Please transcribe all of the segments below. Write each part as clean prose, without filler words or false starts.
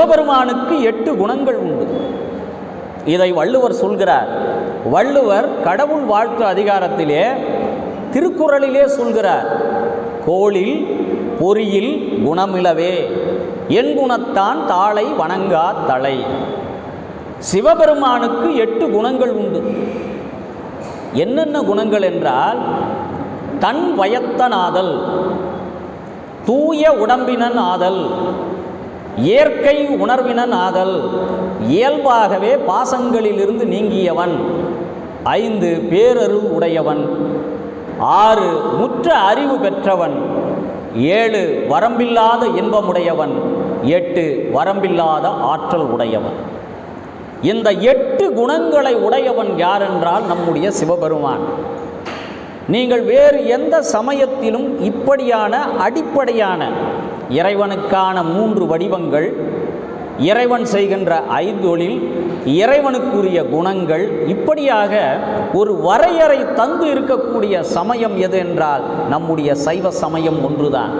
சிவபெருமானுக்கு 8 குணங்கள் உண்டு. இதை வள்ளுவர் சொல்கிறார். வள்ளுவர் கடவுள் வாழ்த்து அதிகாரத்திலே திருக்குறளிலே சொல்கிறார், கோளில் பொறியில் குணமிலவே என் குணத்தான் தாளை வணங்கா தலை. சிவபெருமானுக்கு 8 குணங்கள் உண்டு. என்னென்ன குணங்கள் என்றால், தன் வயத்தனாதல், தூய உடம்பினன் ஆதல், இயற்கை உணர்வினன் ஆதல், இயல்பாகவே பாசங்களிலிருந்து நீங்கியவன், 5 பேரருள் உடையவன், 6 முற்ற அறிவு பெற்றவன், 7 வரம்பில்லாத இன்பமுடையவன், 8 வரம்பில்லாத ஆற்றல் உடையவன். இந்த 8 குணங்களை உடையவன் யார் என்றால் நம்முடைய சிவபெருமான். நீங்கள் வேறு எந்த சமயத்திலும் இப்படியான அடிப்படையான இறைவனுக்கான 3 வடிவங்கள், இறைவன் செய்கின்ற ஐந்தொழில், இறைவனுக்குரிய குணங்கள், இப்படியாக ஒரு வரையறை தந்து இருக்கக்கூடிய சமயம் எது என்றால் நம்முடைய சைவ சமயம் ஒன்றுதான்.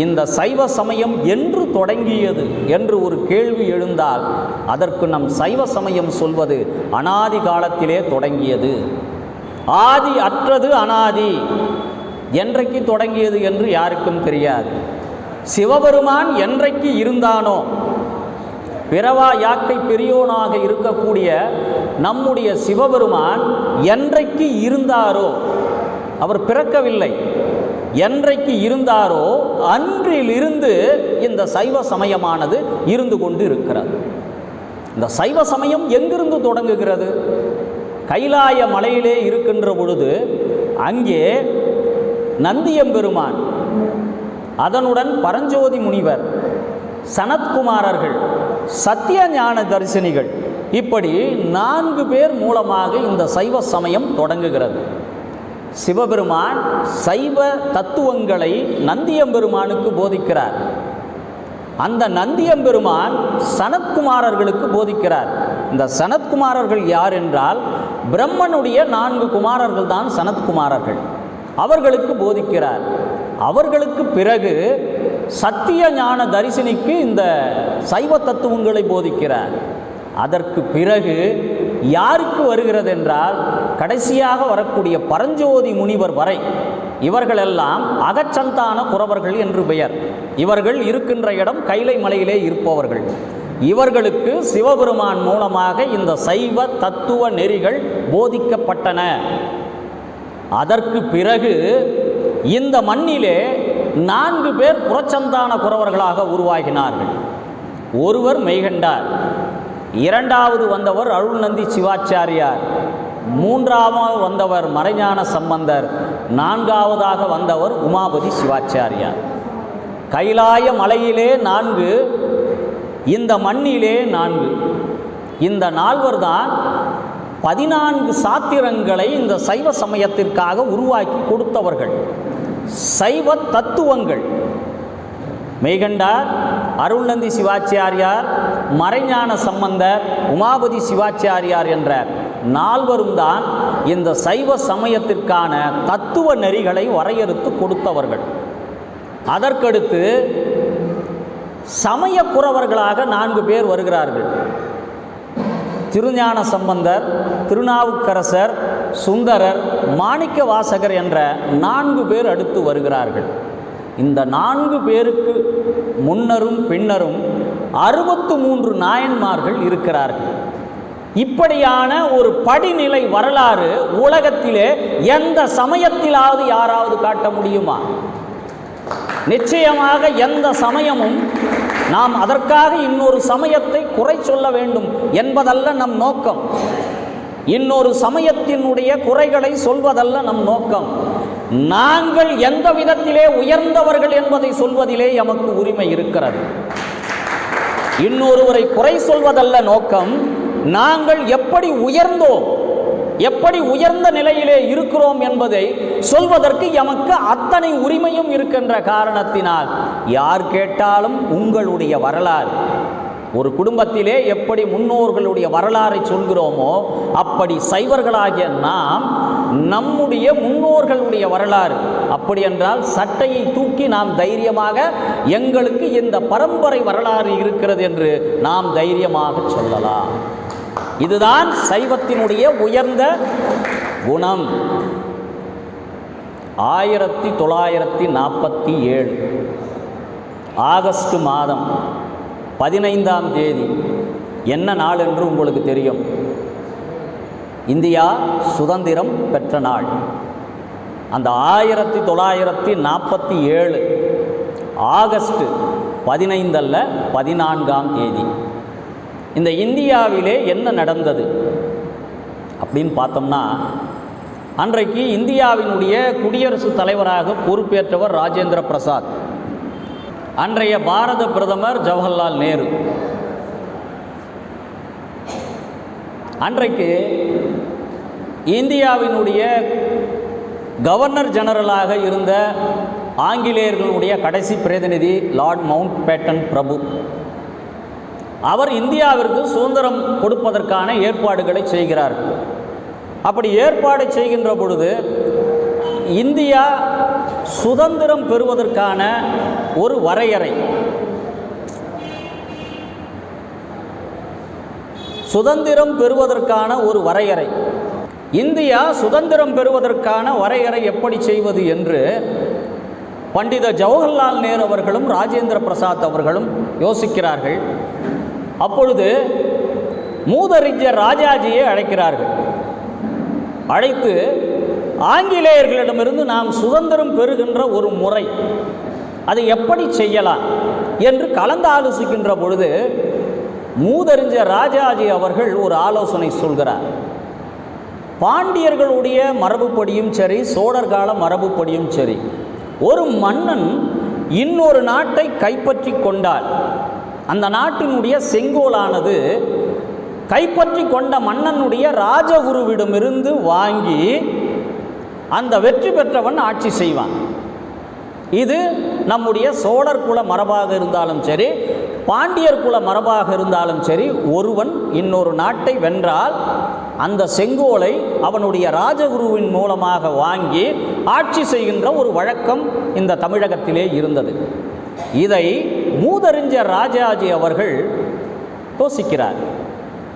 இந்த சைவ சமயம் என்று தொடங்கியது என்று ஒரு கேள்வி எழுந்தால் அதற்கு நம் சைவ சமயம் சொல்வது அனாதி காலத்திலே தொடங்கியது. ஆதி அற்றது அனாதி. என்றைக்கு தொடங்கியது என்று யாருக்கும் தெரியாது. சிவபெருமான் என்றைக்கு இருந்தானோ, பிறவா யாக்கை பெரியோனாக இருக்கக்கூடிய நம்முடைய சிவபெருமான் என்றைக்கு இருந்தாரோ, அவர் பிறக்கவில்லை, என்றைக்கு இருந்தாரோ அன்றிலிருந்து இந்த சைவ சமயமானது இருந்து கொண்டு இருக்கிறது. இந்த சைவ சமயம் எங்கிருந்து தொடங்குகிறது? கைலாய மலையிலே இருக்கின்ற பொழுது அங்கே நந்தியம்பெருமான், அதனுடன் பரஞ்சோதி முனிவர், சனத்குமாரர்கள், சத்திய ஞான தரிசனிகள், இப்படி 4 பேர் மூலமாக இந்த சைவ சமயம் தொடங்குகிறது. சிவபெருமான் சைவ தத்துவங்களை நந்தியம்பெருமானுக்கு போதிக்கிறார். அந்த நந்தியம்பெருமான் சனத்குமாரர்களுக்கு போதிக்கிறார். இந்த சனத்குமாரர்கள் யார் என்றால் பிரம்மனுடைய 4 குமாரர்கள் தான் சனத்குமாரர்கள். அவர்களுக்கு போதிக்கிறார். அவர்களுக்கு பிறகு சத்திய ஞான தரிசனிக்கு இந்த சைவ தத்துவங்களை போதிக்கிறார். அதற்கு பிறகு யாருக்கு வருகிறது என்றால் கடைசியாக வரக்கூடிய பரஞ்சோதி முனிவர் வரை இவர்களெல்லாம் அகச்சந்தான குறவர்கள் என்று பெயர். இவர்கள் இருக்கின்ற இடம் கைலை மலையிலே இருப்பவர்கள். இவர்களுக்கு சிவபெருமான் மூலமாக இந்த சைவ தத்துவ நெறிகள் போதிக்கப்பட்டன. அதற்கு பிறகு இந்த மண்ணிலே 4 பேர் புறச்சந்தான குறவர்களாக உருவாகினார்கள். ஒருவர் மெய்கண்டார், 2வது வந்தவர் அருள்நந்தி சிவாச்சாரியார், 3வது வந்தவர் மறைஞான சம்பந்தர், 4வதாக வந்தவர் உமாபதி சிவாச்சாரியார். கைலாய மலையிலே 4, இந்த மண்ணிலே 4. இந்த 4 தான் 14 சாத்திரங்களை இந்த சைவ சமயத்திற்காக உருவாக்கி கொடுத்தவர்கள். சைவ தத்துவங்கள் மெய்கண்டார், அருள்நந்தி சிவாச்சாரியார், மறைஞான சம்பந்தர், உமாபதி சிவாச்சாரியார் என்ற 4 தான் இந்த சைவ சமயத்திற்கான தத்துவ நெறிகளை வரையறுத்து கொடுத்தவர்கள். அதற்கடுத்து சமய குறவர்களாக 4 பேர் வருகிறார்கள். திருஞான சம்பந்தர், திருநாவுக்கரசர், சுந்தரர், மாணிக்க வாசகர் என்ற 4 பேர் அடுத்து வருகிறார்கள். இந்த 4 பேருக்கு முன்னரும் பின்னரும் 63 நாயன்மார்கள் இருக்கிறார்கள். இப்படியான ஒரு படிநிலை வரலாறு உலகத்திலே எந்த சமயத்திலாவது யாராவது காட்ட முடியுமா? நிச்சயமாக எந்த சமயமும் நாம் அதற்காக இன்னொரு சமயத்தை குறை சொல்ல வேண்டும் என்பதல்ல நம் நோக்கம். இன்னொரு சமயத்தினுடைய குறைகளை சொல்வதல்ல நம் நோக்கம். நாங்கள் எந்த விதத்திலே உயர்ந்தவர்கள் என்பதை சொல்வதிலே எமக்கு உரிமை இருக்கிறது. இன்னொருவரை குறை சொல்வதல்ல நோக்கம். நாங்கள் எப்படி உயர்ந்தோம், எப்படி உயர்ந்த நிலையிலே இருக்கிறோம் என்பதை சொல்வதற்கு எமக்கு அத்தனை உரிமையும் இருக்கின்ற காரணத்தினால் யார் கேட்டாலும் உங்களுடைய வரலாறு, ஒரு குடும்பத்திலே எப்படி முன்னோர்களுடைய வரலாறை சொல்கிறோமோ அப்படி சைவர்களாகிய நாம் நம்முடைய முன்னோர்களுடைய வரலாறு, அப்படி என்றால் சட்டையை தூக்கி நாம் தைரியமாக எங்களுக்கு இந்த பரம்பரை வரலாறு இருக்கிறது என்று நாம் தைரியமாக சொல்லலாம். இதுதான் சைவத்தினுடைய உயர்ந்த குணம். 1947 ஆகஸ்ட் மாதம் 15ஆம் தேதி என்ன நாள் என்று உங்களுக்கு தெரியும். இந்தியா சுதந்திரம் பெற்ற நாள். அந்த 1947 ஆகஸ்ட் 15 அல்ல 14ஆம் தேதி இந்த இந்தியாவிலே என்ன நடந்தது அப்படின்னு பார்த்தோம்னா, அன்றைக்கு இந்தியாவினுடைய குடியரசுத் தலைவராக பொறுப்பேற்றவர் ராஜேந்திர பிரசாத். அன்றைய பாரத பிரதமர் ஜவஹர்லால் நேரு. அன்றைக்கு இந்தியாவினுடைய கவர்னர் ஜெனரலாக இருந்த ஆங்கிலேயர்களுடைய கடைசி பிரதிநிதி லார்ட் மவுண்ட் பேட்டன் பிரபு. அவர் இந்தியாவிற்கு சுதந்திரம் கொடுப்பதற்கான ஏற்பாடுகளை செய்கிறார். அப்படி ஏற்பாடு செய்கின்ற பொழுது இந்தியா சுதந்திரம் பெறுவதற்கான ஒரு வரையறை, சுதந்திரம் பெறுவதற்கான ஒரு வரையறை, இந்தியா சுதந்திரம் பெறுவதற்கான வரையறை எப்படி செய்வது என்று பண்டித ஜவஹர்லால் நேரு அவர்களும் ராஜேந்திர பிரசாத் அவர்களும் யோசிக்கிறார்கள். அப்பொழுது மூதறிஞர் ராஜாஜியை அழைக்கிறார்கள். அழைத்து ஆங்கிலேயர்களிடமிருந்து நாம் சுதந்திரம் பெறுகின்ற ஒரு முறை, அதை எப்படி செய்யலாம் என்று கலந்து ஆலோசிக்கின்ற பொழுது மூதறிஞர் ராஜாஜி அவர்கள் ஒரு ஆலோசனை சொல்கிறார். பாண்டியர்களுடைய மரபுப்படியும் சரி, சோழர் கால மரபுப்படியும் சரி, ஒரு மன்னன் இன்னொரு நாட்டை கைப்பற்றி கொண்டால் அந்த நாட்டினுடைய செங்கோலானது கைப்பற்றி கொண்ட மன்னனுடைய ராஜகுருவிடமிருந்து வாங்கி அந்த வெற்றி பெற்றவன் ஆட்சி செய்வான். இது நம்முடைய சோழர் குல மரபாக இருந்தாலும் சரி, பாண்டியர் குல மரபாக இருந்தாலும் சரி, ஒருவன் இன்னொரு நாட்டை வென்றால் அந்த செங்கோலை அவனுடைய ராஜகுருவின் மூலமாக வாங்கி ஆட்சி செய்கின்ற ஒரு வழக்கம் இந்த தமிழகத்திலே இருந்தது. இதை மூதறிஞர் ராஜாஜி அவர்கள் யோசிக்கிறார்.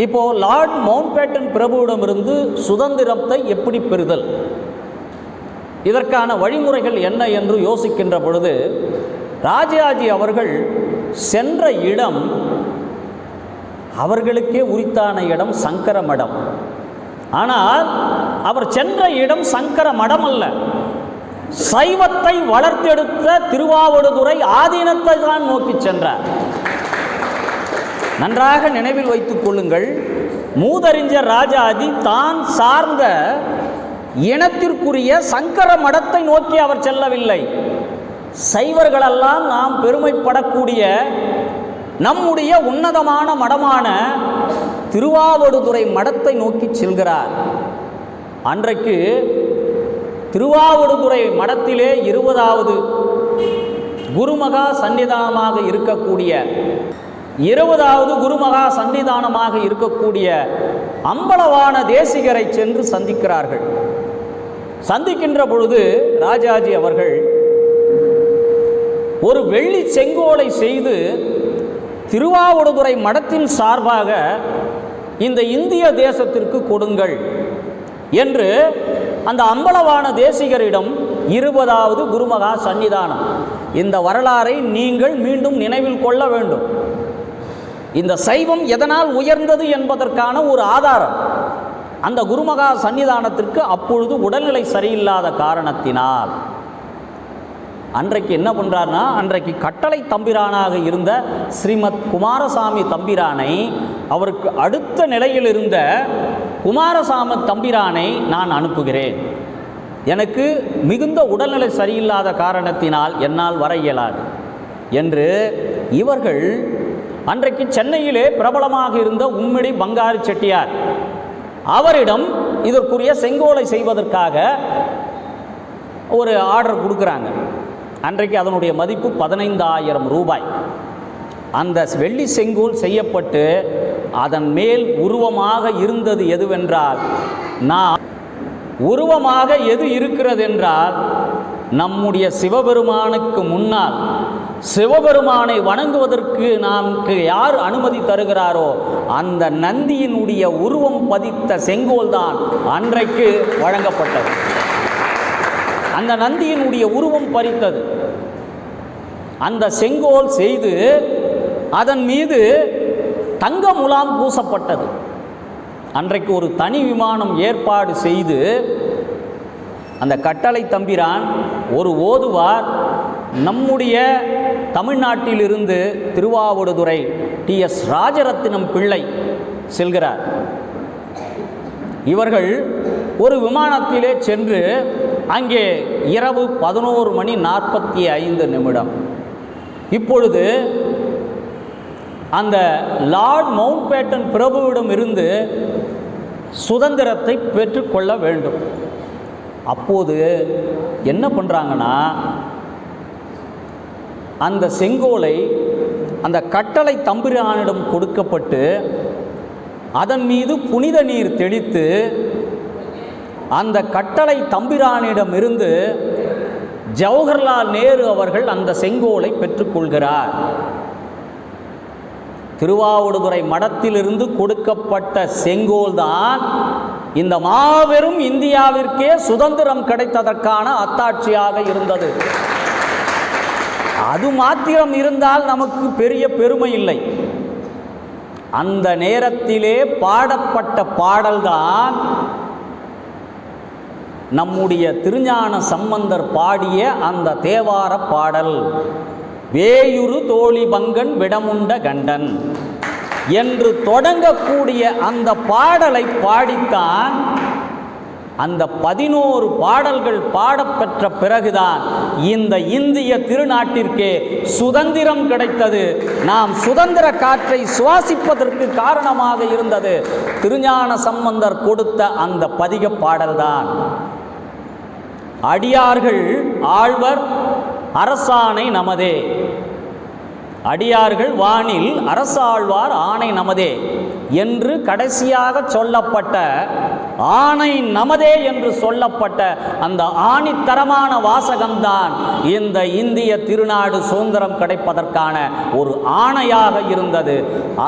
இப்போ லார்ட் மவுண்ட் பேட்டன் பிரபுவிடமிருந்து சுதந்திரத்தை எப்படி பெறுதல், இதற்கான வழிமுறைகள் என்ன என்று யோசிக்கின்ற பொழுது ராஜாஜி அவர்கள் சென்ற இடம் அவர்களுக்கே உரித்தான இடம், சங்கர மடம். ஆனால் அவர் சென்ற இடம் சங்கர மடம் அல்ல, சைவத்தை வளர்த்தெடுத்த திருவாவடுதுறை ஆதீனத்தை தான் நோக்கி சென்றார். நன்றாக நினைவில் வைத்துக் கொள்ளுங்கள். மூதறிஞர் ராஜாஜி தான் சார்ந்த இனத்திற்குரிய சங்கர மடத்தை நோக்கி அவர் செல்லவில்லை. சைவர்களெல்லாம் நாம் பெருமைப்படக்கூடிய நம்முடைய உன்னதமான மடமான திருவாவடுதுறை மடத்தை நோக்கி செல்கிறார். அன்றைக்கு திருவாவடுதுறை மடத்திலே 20வது குருமகா சன்னிதானமாக இருக்கக்கூடிய 20வது குருமகா சன்னிதானமாக இருக்கக்கூடிய அம்பலவான தேசிகரை சென்று சந்திக்கிறார்கள். சந்திக்கின்ற பொழுது ராஜாஜி அவர்கள் ஒரு வெள்ளி செங்கோலை செய்து திருவாவடுதுறை மடத்தின் சார்பாக இந்த இந்திய தேசத்திற்கு கொடுங்கள் என்று அந்த அம்பலவான தேசிகரிடம் 20வது குருமகா சன்னிதானம், இந்த வரலாறை நீங்கள் மீண்டும் நினைவில் கொள்ள வேண்டும். இந்த சைவம் எதனால் உயர்ந்தது என்பதற்கான ஒரு ஆதாரம். அந்த குருமகா சன்னிதானத்திற்கு அப்பொழுது உடல்நிலை சரியில்லாத காரணத்தினால் அன்றைக்கு என்ன பண்ணுறார்னா, அன்றைக்கு கட்டளை தம்பிரானாக இருந்த ஸ்ரீமத் குமாரசாமி தம்பிரானை, அவருக்கு அடுத்த நிலையில் இருந்த குமாரசாமி தம்பிரானை நான் அனுப்புகிறேன். எனக்கு மிகுந்த உடல்நிலை சரியில்லாத காரணத்தினால் என்னால் வர இயலாது என்று இவர்கள் அன்றைக்கு சென்னையிலே பிரபலமாக இருந்த உம்மிடி பங்காரு செட்டியார் அவரிடம் இதற்குரிய செங்கோலை செய்வதற்காக ஒரு ஆர்டர் கொடுக்குறாங்க. அன்றைக்கு அதனுடைய மதிப்பு 15,000 ரூபாய். அந்த வெள்ளி செங்கோல் செய்யப்பட்டு அதன் மேல் உருவமாக இருந்தது எதுவென்றால், நான் உருவமாக எது இருக்கிறது என்றால் நம்முடைய சிவபெருமானுக்கு முன்னால் சிவபெருமானை வணங்குவதற்கு நமக்கு யார் அனுமதி தருகிறாரோ அந்த நந்தியினுடைய உருவம் பதித்த செங்கோல் தான் அன்றைக்கு வழங்கப்பட்டது. அந்த நந்தியினுடைய உருவம் பறித்தது அந்த செங்கோல் செய்து அதன் மீது தங்க முலாம் பூசப்பட்டது. அன்றைக்கு ஒரு தனி விமானம் ஏற்பாடு செய்து அந்த கட்டளை தம்பிரான் ஒரு ஓதுவார் நம்முடைய தமிழ்நாட்டிலிருந்து திருவாவடுதுறை TS ராஜரத்தினம் பிள்ளை செல்கிறார். இவர்கள் ஒரு விமானத்திலே சென்று அங்கே இரவு 11:45 இப்பொழுது அந்த லார்ட் மவுண்ட் பேட்டன் பிரபுவிடம் இருந்து சுதந்திரத்தை பெற்றுக்கொள்ள வேண்டும். அப்போது என்ன பண்ணுறாங்கன்னா, அந்த செங்கோலை அந்த கட்டளை தம்பிரானிடம் கொடுக்கப்பட்டு அதன் மீது புனித நீர் தெளித்து அந்த கட்டளை தம்பிரானிடம் இருந்து ஜவஹர்லால் நேரு அவர்கள் அந்த செங்கோலை பெற்றுக்கொள்கிறார். திருவாவடுதுறை மடத்திலிருந்து கொடுக்கப்பட்ட செங்கோல் தான் இந்த மாபெரும் இந்தியாவிற்கே சுதந்திரம் கிடைத்ததற்கான அத்தாட்சியாக இருந்தது. அது மாத்திரம் இருந்தால் நமக்கு பெரிய பெருமை இல்லை. அந்த நேரத்திலே பாடப்பட்ட பாடல்தான் நம்முடைய திருஞான சம்பந்தர் பாடிய அந்த தேவார பாடல். வேயுறு தோழி பங்கன் விடமுண்ட கண்டன் என்று தொடங்கக்கூடிய அந்த பாடலை பாடித்தான் அந்த 11 பாடல்கள் பாடப்பெற்ற பிறகுதான் இந்த இந்திய திருநாட்டிற்கே சுதந்திரம் கிடைத்தது. நாம் சுதந்திர காற்றை சுவாசிப்பதற்கு காரணமாக இருந்தது திருஞான சம்பந்தர் கொடுத்த அந்த பதிக பாடல்தான். அடியார்கள் ஆழ்வர் அரசாணை நமதே, அடியார்கள் வானில் அரசாழ்வார் ஆணை நமதே என்று கடைசியாக சொல்லப்பட்ட ஆணை நமதே என்று சொல்லப்பட்ட அந்த ஆணித்தரமான வாசகம்தான் இந்த இந்திய திருநாடு சுதந்திரம் கிடைப்பதற்கான ஒரு ஆணையாக இருந்தது.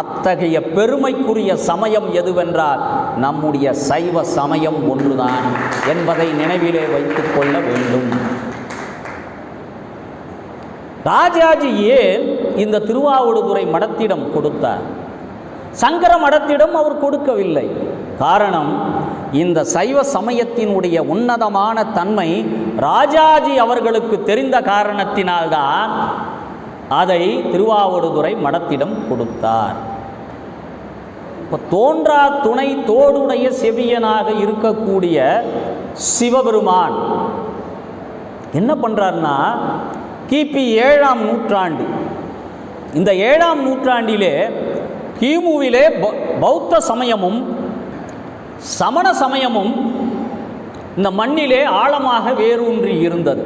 அத்தகைய பெருமைக்குரிய சமயம் எதுவென்றால் நம்முடைய சைவ சமயம் ஒன்றுதான் என்பதை நினைவிலே வைத்துக் கொள்ள வேண்டும். ராஜாஜி ஏன் இந்த திருவாவடுதுறை மடத்திடம் கொடுத்தார்? சங்கர மடத்திடம் அவர் கொடுக்கவில்லை. காரணம், இந்த சைவ சமயத்தினுடைய உன்னதமான தன்மை ராஜாஜி அவர்களுக்கு தெரிந்த காரணத்தினால்தான் அதை திருவாவடுதுறை மடத்திடம் கொடுத்தார். இப்போ தோன்றா துணை தோடுடைய செவியனாக இருக்கக்கூடிய சிவபெருமான் என்ன பண்ணுறார்னா, கிபி 7ஆம் நூற்றாண்டு, இந்த 7ஆம் நூற்றாண்டிலே கிமுவிலே பௌத்த சமயமும் சமண சமயமும் இந்த மண்ணிலே ஆழமாக வேரூன்றி இருந்தது.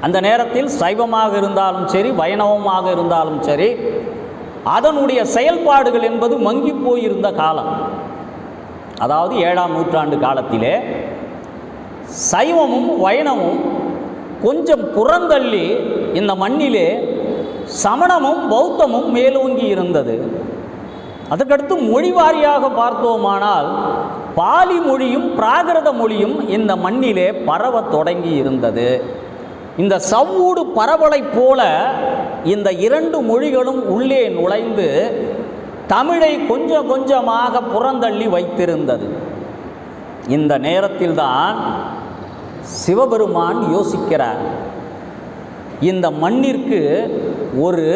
அந்த நேரத்தில் சைவமாக இருந்தாலும் சரி, வைணவமாக இருந்தாலும் சரி, அதனுடைய செயல்பாடுகள் என்பது மங்கி போயிருந்த காலம். அதாவது 7ஆம் நூற்றாண்டு காலத்திலே சைவமும் வைணவமும் கொஞ்சம் புறந்தள்ளி இந்த மண்ணிலே சமணமும் பௌத்தமும் மேலோங்கி இருந்தது. அதற்கடுத்து மொழி வாரியாக பார்த்தோமானால் பாலி மொழியும் பிராகிருத மொழியும் இந்த மண்ணிலே பரவ தொடங்கி இருந்தது. இந்த சவ்வூடு பரவலைப் போல இந்த 2 மொழிகளும் உள்ளே நுழைந்து தமிழை கொஞ்சம் கொஞ்சமாக புறந்தள்ளி வைத்திருந்தது. இந்த நேரத்தில்தான் சிவபெருமான் யோசிக்கிறார், இந்த மண்ணிற்கு ஒரு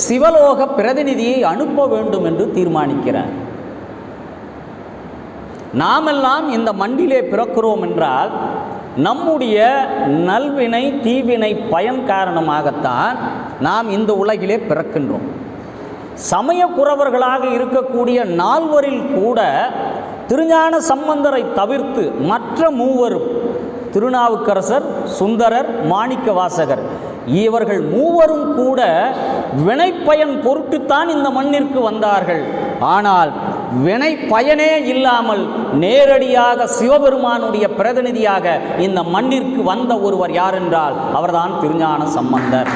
சிவலோக பிரதிநிதியை அனுப்ப வேண்டும் என்று தீர்மானிக்கிறார். நாமெல்லாம் இந்த மண்ணிலே பிறக்கிறோம் என்றால் நம்முடைய நல்வினை தீவினை பயன் காரணமாகத்தான் நாம் இந்த உலகிலே பிறக்கின்றோம். சமய குறவர்களாக இருக்கக்கூடிய 4வரில் கூட திருஞான சம்பந்தரை தவிர்த்து மற்ற 3வரும், திருநாவுக்கரசர், சுந்தரர், மாணிக்க வாசகர், இவர்கள் 3வரும் கூட வினைப்பயன் பொருட்டுத்தான் இந்த மண்ணிற்கு வந்தார்கள். ஆனால் வினை பயனே இல்லாமல் நேரடியாக சிவபெருமானுடைய பிரதிநிதியாக இந்த மண்ணிற்கு வந்த ஒருவர் யார் என்றால் அவர்தான் திருஞான சம்பந்தர்.